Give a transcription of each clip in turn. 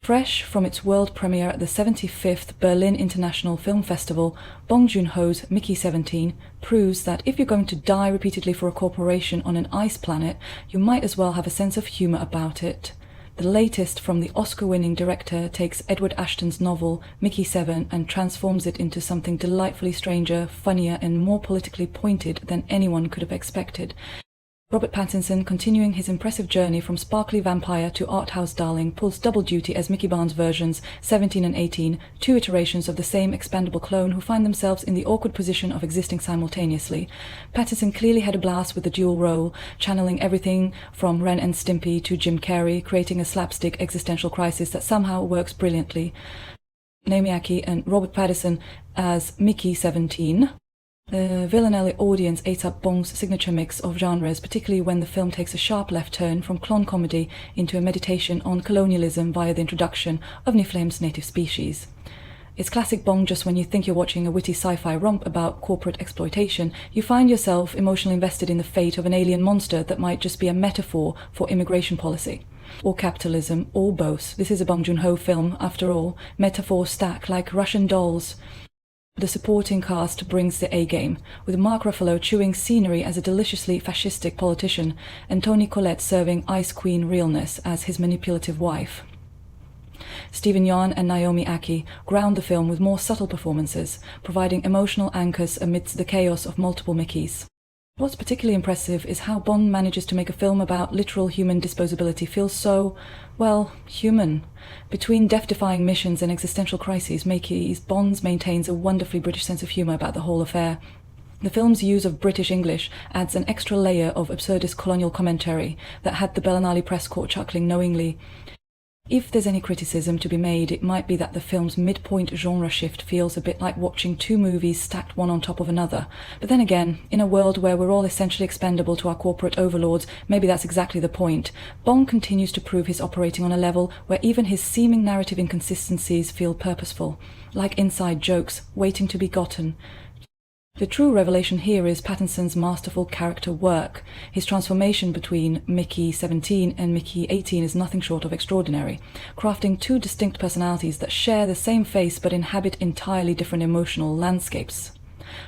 Fresh from its world premiere at the 75th Berlin International Film Festival, Bong Joon-ho's Mickey 17 proves that if you're going to die repeatedly for a corporation on an ice planet, you might as well have a sense of humour about it. The latest from the Oscar-winning director takes Edward Ashton's novel Mickey 7 and transforms it into something delightfully stranger, funnier and more politically pointed than anyone could have expected. Robert Pattinson, continuing his impressive journey from sparkly vampire to art house darling, pulls double duty as Mickey Barnes versions 17 and 18, two iterations of the same expandable clone who find themselves in the awkward position of existing simultaneously. Pattinson clearly had a blast with the dual role, channeling everything from Ren and Stimpy to Jim Carrey, creating a slapstick existential crisis that somehow works brilliantly. Naomi Ackie and Robert Pattinson as Mickey 17. The Berlinale audience ate up Bong's signature mix of genres, particularly when the film takes a sharp left turn from clone comedy into a meditation on colonialism via the introduction of Niflheim's native species. It's classic Bong. Just when you think you're watching a witty sci-fi romp about corporate exploitation, you find yourself emotionally invested in the fate of an alien monster that might just be a metaphor for immigration policy. Or capitalism, or both. This is a Bong Joon-ho film, after all. Metaphors stack like Russian dolls. The supporting cast brings the A-game, with Mark Ruffalo chewing scenery as a deliciously fascistic politician, and Toni Collette serving Ice Queen realness as his manipulative wife. Stephen Yeun and Naomi Ackie ground the film with more subtle performances, providing emotional anchors amidst the chaos of multiple Mickeys. What's particularly impressive is how Bond manages to make a film about literal human disposability feel so, well, human. Between death-defying missions and existential crises, Mickey's Bond maintains a wonderfully British sense of humour about the whole affair. The film's use of British English adds an extra layer of absurdist colonial commentary that had the Berlinale press corps chuckling knowingly. If there's any criticism to be made, it might be that the film's midpoint genre shift feels a bit like watching two movies stacked one on top of another. But then again, in a world where we're all essentially expendable to our corporate overlords, maybe that's exactly the point. Bong continues to prove he's operating on a level where even his seeming narrative inconsistencies feel purposeful, like inside jokes waiting to be gotten. The true revelation here is Pattinson's masterful character work. His transformation between Mickey 17 and Mickey 18 is nothing short of extraordinary, crafting two distinct personalities that share the same face but inhabit entirely different emotional landscapes.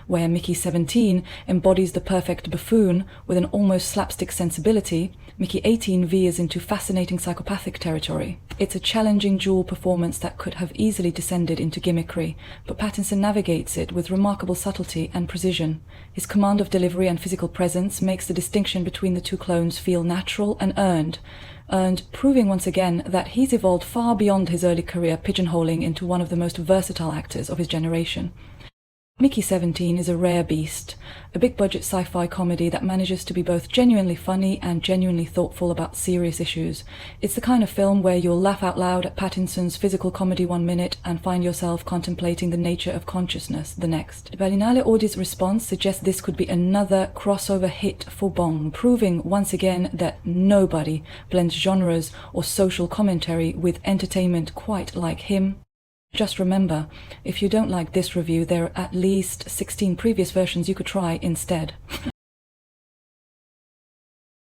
Where Mickey 17 embodies the perfect buffoon with an almost slapstick sensibility, Mickey 18 veers into fascinating psychopathic territory. It's a challenging dual performance that could have easily descended into gimmickry, but Pattinson navigates it with remarkable subtlety and precision. His command of delivery and physical presence makes the distinction between the two clones feel natural and earned, proving once again that he's evolved far beyond his early career pigeonholing into one of the most versatile actors of his generation. Mickey 17 is a rare beast, a big-budget sci-fi comedy that manages to be both genuinely funny and genuinely thoughtful about serious issues. It's the kind of film where you'll laugh out loud at Pattinson's physical comedy one minute and find yourself contemplating the nature of consciousness the next. The Berlinale audience response suggests this could be another crossover hit for Bong, proving once again that nobody blends genres or social commentary with entertainment quite like him. Just remember, if you don't like this review, there are at least 16 previous versions you could try instead.